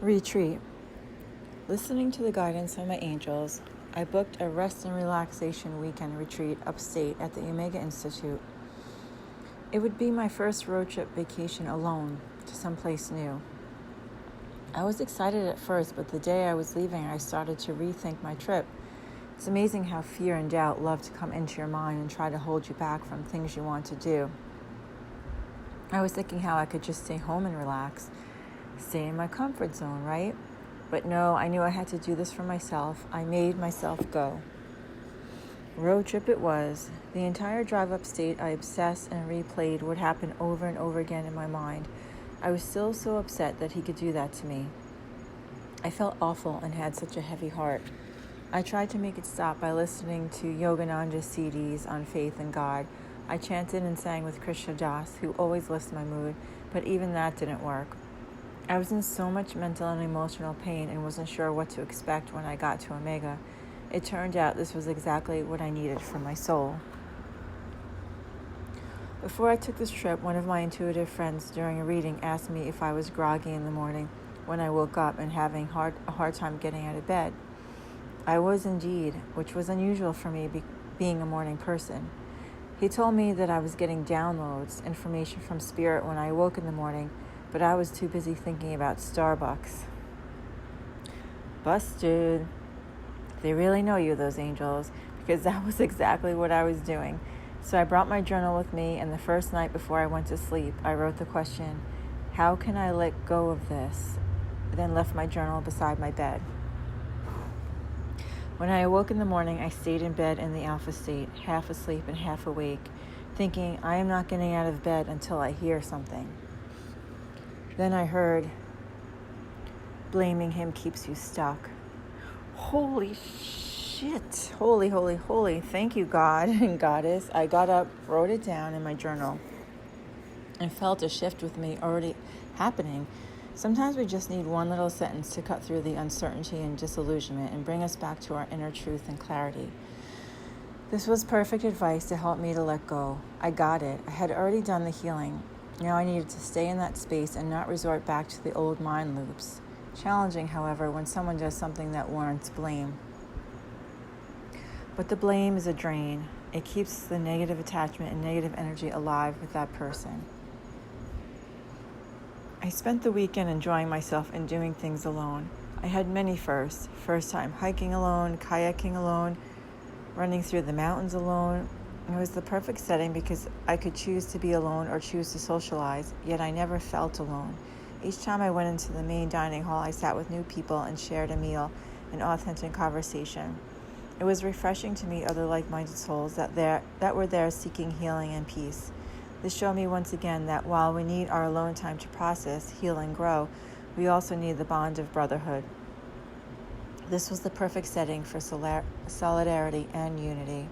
Retreat. Listening to the guidance of my angels, I booked a rest and relaxation weekend retreat upstate at the Omega Institute. It would be my first road trip vacation alone to someplace new. I was excited at first, but the day I was leaving, I started to rethink my trip. It's amazing how fear and doubt love to come into your mind and try to hold you back from things you want to do. I was thinking how I could just stay home and relax, stay in my comfort zone, right? But no, I knew I had to do this for myself. I made myself go. Road trip it was. The entire drive upstate, I obsessed and replayed what happened over and over again in my mind. I was still so upset that he could do that to me. I felt awful and had such a heavy heart. I tried to make it stop by listening to Yogananda's CDs on faith in God. I chanted and sang with Krishna Das, who always lifts my mood, but even that didn't work. I was in so much mental and emotional pain and wasn't sure what to expect when I got to Omega. It turned out this was exactly what I needed for my soul. Before I took this trip, one of my intuitive friends during a reading asked me if I was groggy in the morning when I woke up and having a hard time getting out of bed. I was indeed, which was unusual for me being a morning person. He told me that I was getting downloads, information from Spirit when I woke in the morning, but I was too busy thinking about Starbucks. Busted. They really know you, those angels, because that was exactly what I was doing. So I brought my journal with me, and the first night before I went to sleep, I wrote the question, how can I let go of this? Then left my journal beside my bed. When I awoke in the morning, I stayed in bed in the alpha state, half asleep and half awake, thinking I am not getting out of bed until I hear something. Then I heard, blaming him keeps you stuck. Holy shit. Holy, holy, holy. Thank you, God and Goddess. I got up, wrote it down in my journal, and felt a shift with me already happening. Sometimes we just need one little sentence to cut through the uncertainty and disillusionment and bring us back to our inner truth and clarity. This was perfect advice to help me to let go. I got it. I had already done the healing. Now I needed to stay in that space and not resort back to the old mind loops. Challenging, however, when someone does something that warrants blame. But the blame is a drain. It keeps the negative attachment and negative energy alive with that person. I spent the weekend enjoying myself and doing things alone. I had many firsts. First time hiking alone, kayaking alone, running through the mountains alone. It was the perfect setting because I could choose to be alone or choose to socialize, yet I never felt alone. Each time I went into the main dining hall, I sat with new people and shared a meal and authentic conversation. It was refreshing to meet other like-minded souls that were there seeking healing and peace. This showed me once again that while we need our alone time to process, heal, and grow, we also need the bond of brotherhood. This was the perfect setting for solidarity and unity.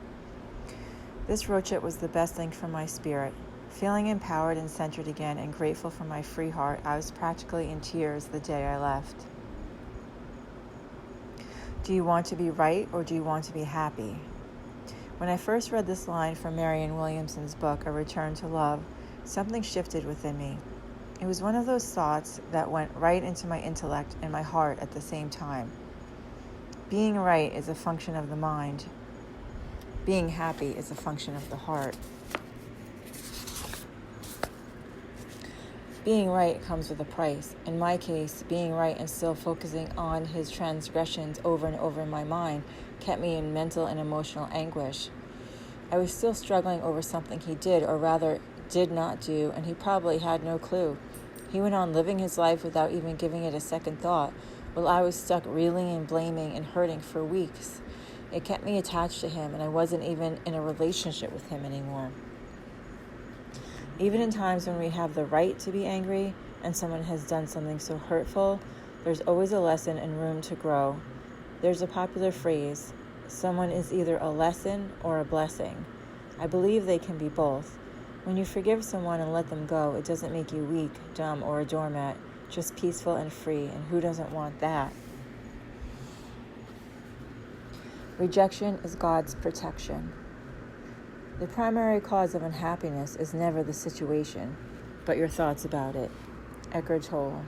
This road trip was the best thing for my spirit. Feeling empowered and centered again and grateful for my free heart, I was practically in tears the day I left. Do you want to be right or do you want to be happy? When I first read this line from Marianne Williamson's book, A Return to Love, something shifted within me. It was one of those thoughts that went right into my intellect and my heart at the same time. Being right is a function of the mind. Being happy is a function of the heart. Being right comes with a price. In my case, being right and still focusing on his transgressions over and over in my mind kept me in mental and emotional anguish. I was still struggling over something he did, or rather did not do, and he probably had no clue. He went on living his life without even giving it a second thought, while I was stuck reeling and blaming and hurting for weeks. It kept me attached to him, and I wasn't even in a relationship with him anymore. Even in times when we have the right to be angry and someone has done something so hurtful, there's always a lesson and room to grow. There's a popular phrase, someone is either a lesson or a blessing. I believe they can be both. When you forgive someone and let them go, it doesn't make you weak, dumb, or a doormat, just peaceful and free, and who doesn't want that? Rejection is God's protection. The primary cause of unhappiness is never the situation, but your thoughts about it. Eckhart Tolle.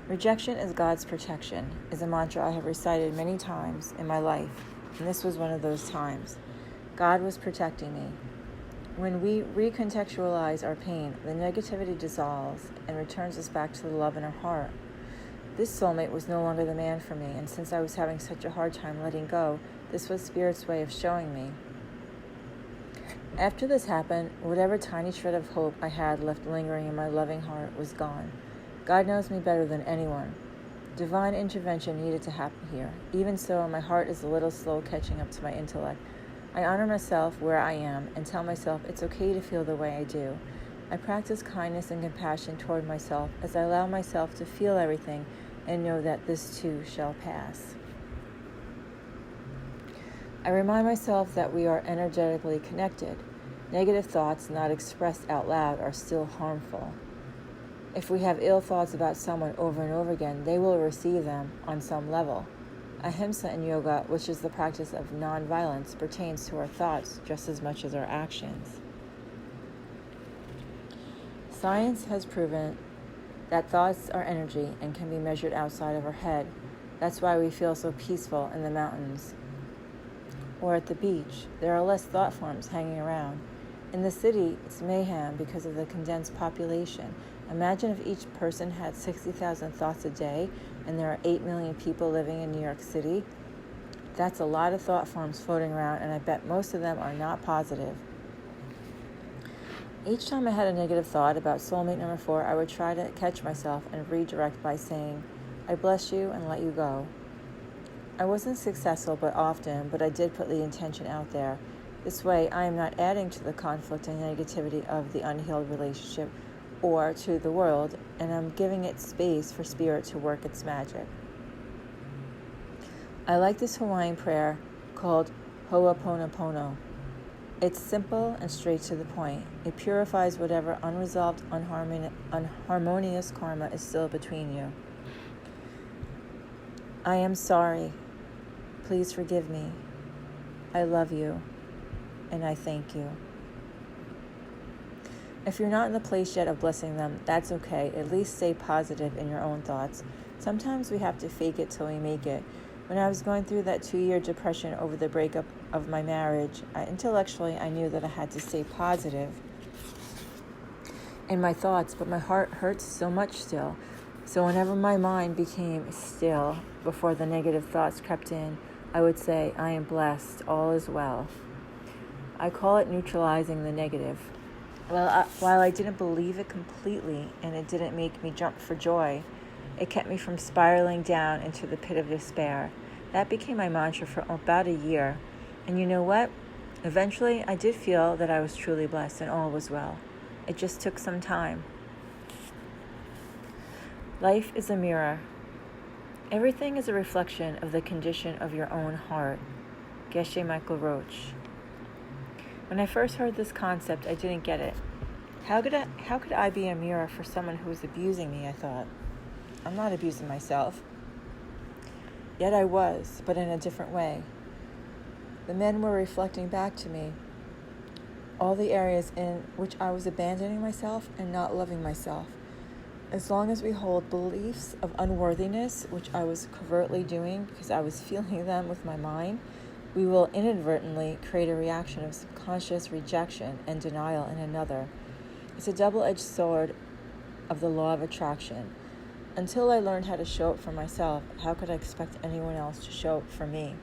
Rejection is God's protection is a mantra I have recited many times in my life, and this was one of those times. God was protecting me. When we recontextualize our pain, the negativity dissolves and returns us back to the love in our heart. This soulmate was no longer the man for me, and since I was having such a hard time letting go, this was Spirit's way of showing me. After this happened, whatever tiny shred of hope I had left lingering in my loving heart was gone. God knows me better than anyone. Divine intervention needed to happen here. Even so, my heart is a little slow catching up to my intellect. I honor myself where I am and tell myself it's okay to feel the way I do. I practice kindness and compassion toward myself as I allow myself to feel everything and know that this too shall pass. I remind myself that we are energetically connected. Negative thoughts not expressed out loud are still harmful. If we have ill thoughts about someone over and over again, they will receive them on some level. Ahimsa in yoga, which is the practice of non-violence, pertains to our thoughts just as much as our actions. Science has proven that thoughts are energy and can be measured outside of our head. That's why we feel so peaceful in the mountains or at the beach. There are less thought forms hanging around. In the city, it's mayhem because of the condensed population. Imagine if each person had 60,000 thoughts a day and there are 8 million people living in New York City. That's a lot of thought forms floating around, and I bet most of them are not positive. Each time I had a negative thought about soulmate number 4, I would try to catch myself and redirect by saying, I bless you and let you go. I wasn't successful but I did put the intention out there. This way, I am not adding to the conflict and negativity of the unhealed relationship or to the world, and I'm giving it space for Spirit to work its magic. I like this Hawaiian prayer called Ho'oponopono. It's simple and straight to the point. It purifies whatever unresolved, unharmonious karma is still between you. I am sorry. Please forgive me. I love you, and I thank you. If you're not in the place yet of blessing them, that's okay. At least stay positive in your own thoughts. Sometimes we have to fake it till we make it. When I was going through that 2-year depression over the breakup of my marriage, intellectually I knew that I had to stay positive in my thoughts, but my heart hurts so much still. So whenever my mind became still before the negative thoughts crept in, I would say, I am blessed, all is well. I call it neutralizing the negative. While I didn't believe it completely and it didn't make me jump for joy, it kept me from spiraling down into the pit of despair. That became my mantra for about a year. And you know what? Eventually, I did feel that I was truly blessed and all was well. It just took some time. Life is a mirror. Everything is a reflection of the condition of your own heart. Geshe Michael Roach. When I first heard this concept, I didn't get it. How could I be a mirror for someone who was abusing me, I thought. I'm not abusing myself. Yet I was, but in a different way. The men were reflecting back to me all the areas in which I was abandoning myself and not loving myself. As long as we hold beliefs of unworthiness, which I was covertly doing because I was feeling them with my mind, we will inadvertently create a reaction of subconscious rejection and denial in another. It's a double-edged sword of the law of attraction. Until I learned how to show up for myself, how could I expect anyone else to show up for me?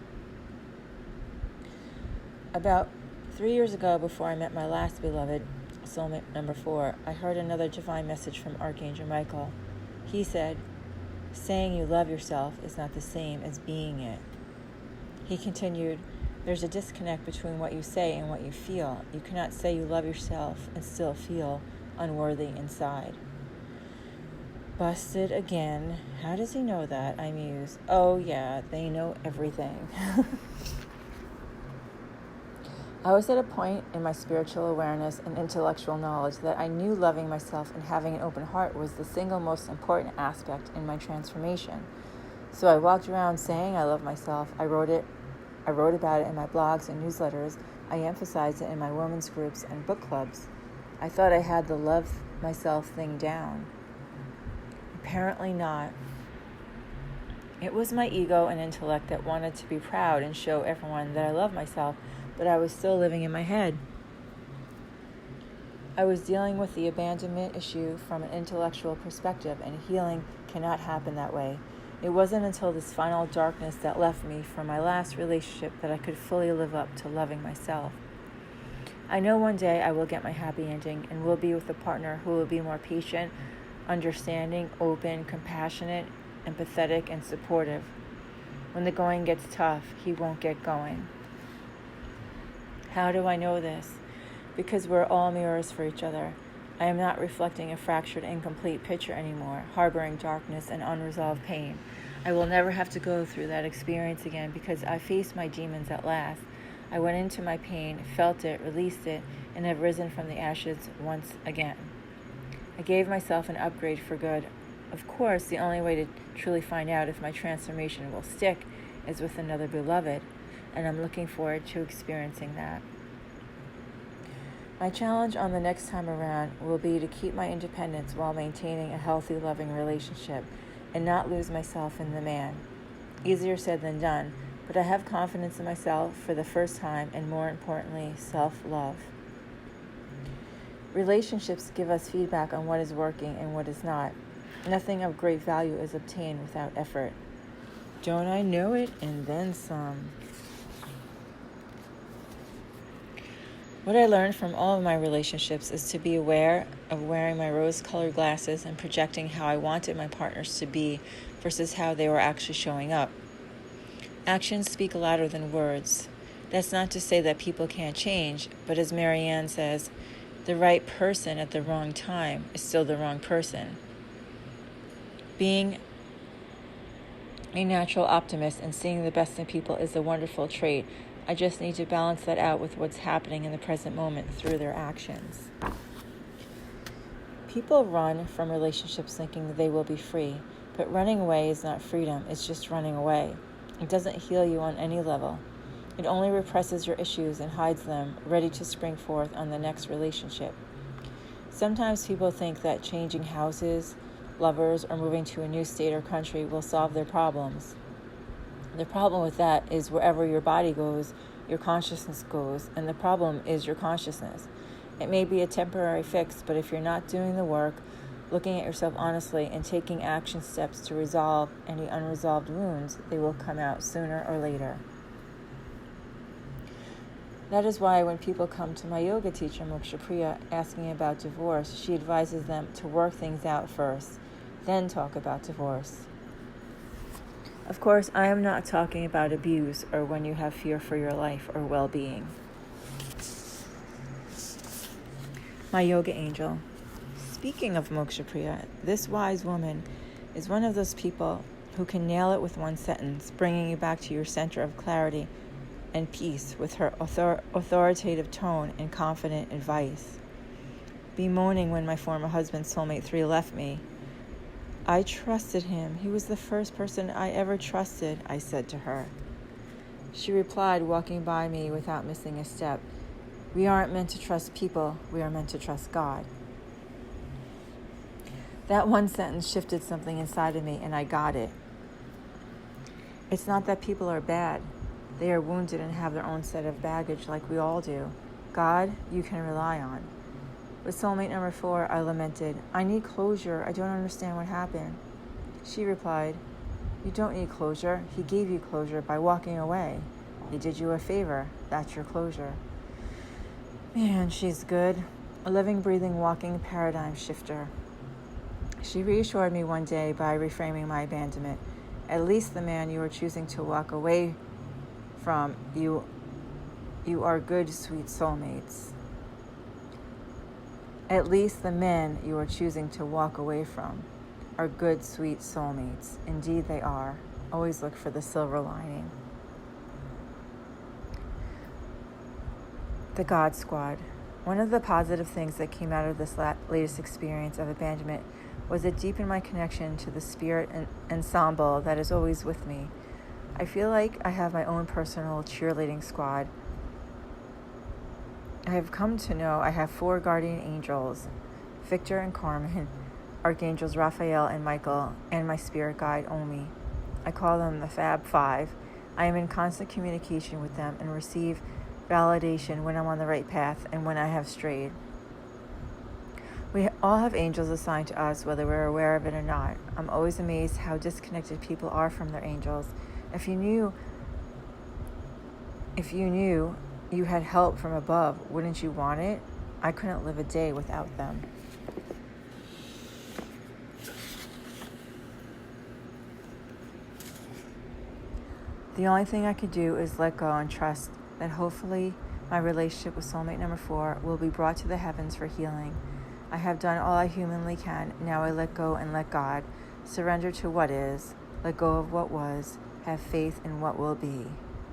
About 3 years ago, before I met my last beloved, soulmate number 4, I heard another divine message from Archangel Michael. He said, saying you love yourself is not the same as being it. He continued, there's a disconnect between what you say and what you feel. You cannot say you love yourself and still feel unworthy inside. Busted again. How does he know that? I mused. Oh yeah, they know everything. I was at a point in my spiritual awareness and intellectual knowledge that I knew loving myself and having an open heart was the single most important aspect in my transformation. So I walked around saying I love myself. I wrote about it in my blogs and newsletters. I emphasized it in my women's groups and book clubs. I thought I had the love myself thing down. Apparently not. It was my ego and intellect that wanted to be proud and show everyone that I love myself, but I was still living in my head. I was dealing with the abandonment issue from an intellectual perspective, and healing cannot happen that way. It wasn't until this final darkness that left me from my last relationship that I could fully live up to loving myself. I know one day I will get my happy ending and will be with a partner who will be more patient, understanding, open, compassionate, empathetic, and supportive. When the going gets tough, he won't get going. How do I know this? Because we're all mirrors for each other. I am not reflecting a fractured, incomplete picture anymore, harboring darkness and unresolved pain. I will never have to go through that experience again because I faced my demons at last. I went into my pain, felt it, released it, and have risen from the ashes once again. I gave myself an upgrade for good. Of course, the only way to truly find out if my transformation will stick is with another beloved, and I'm looking forward to experiencing that. My challenge on the next time around will be to keep my independence while maintaining a healthy, loving relationship and not lose myself in the man. Easier said than done, but I have confidence in myself for the first time and, more importantly, self-love. Relationships give us feedback on what is working and what is not. Nothing of great value is obtained without effort. Don't I know it, and then some. What I learned from all of my relationships is to be aware of wearing my rose-colored glasses and projecting how I wanted my partners to be versus how they were actually showing up. Actions speak louder than words. That's not to say that people can't change, but as Marianne says, the right person at the wrong time is still the wrong person. Being a natural optimist and seeing the best in people is a wonderful trait. I just need to balance that out with what's happening in the present moment through their actions. People run from relationships thinking they will be free, but running away is not freedom, it's just running away. It doesn't heal you on any level. It only represses your issues and hides them, ready to spring forth on the next relationship. Sometimes people think that changing houses, lovers, or moving to a new state or country will solve their problems. The problem with that is wherever your body goes, your consciousness goes, and the problem is your consciousness. It may be a temporary fix, but if you're not doing the work, looking at yourself honestly, and taking action steps to resolve any unresolved wounds, they will come out sooner or later. That is why when people come to my yoga teacher, Moksha Priya, asking about divorce, she advises them to work things out first, then talk about divorce. Of course, I am not talking about abuse or when you have fear for your life or well-being. My yoga angel. Speaking of Moksha Priya, this wise woman is one of those people who can nail it with one sentence, bringing you back to your center of clarity and peace with her authoritative tone and confident advice. Bemoaning when my former husband, soulmate 3, left me. I trusted him. He was the first person I ever trusted, I said to her. She replied, walking by me without missing a step, we aren't meant to trust people, we are meant to trust God. That one sentence shifted something inside of me, and I got it. It's not that people are bad. They are wounded and have their own set of baggage like we all do. God, you can rely on. With soulmate number 4, I lamented, I need closure. I don't understand what happened. She replied, you don't need closure. He gave you closure by walking away. He did you a favor. That's your closure. Man, she's good. A living, breathing, walking paradigm shifter. She reassured me one day by reframing my abandonment. At least the man you are choosing to walk away from, you are good, sweet soulmates. At least the men you are choosing to walk away from are good, sweet soulmates. Indeed they are. Always look for the silver lining. The God Squad. One of the positive things that came out of this latest experience of abandonment was it deepened my connection to the spirit and ensemble that is always with me. I feel like I have my own personal cheerleading squad. I have come to know I have 4 guardian angels, Victor and Carmen, Archangels Raphael and Michael, and my spirit guide Omi. I call them the Fab Five. I am in constant communication with them and receive validation when I'm on the right path and when I have strayed. We all have angels assigned to us, whether we're aware of it or not. I'm always amazed how disconnected people are from their angels. If you knew you had help from above, wouldn't you want it? I couldn't live a day without them. The only thing I could do is let go and trust that hopefully my relationship with soulmate number 4 will be brought to the heavens for healing. I have done all I humanly can. Now I let go and let God. Surrender to what is. Let go of what was. Have faith in what will be.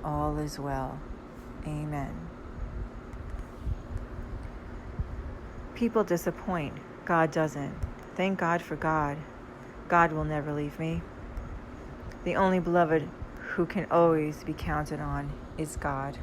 All is well. Amen. People disappoint. God doesn't. Thank God for God. God will never leave me. The only beloved who can always be counted on is God.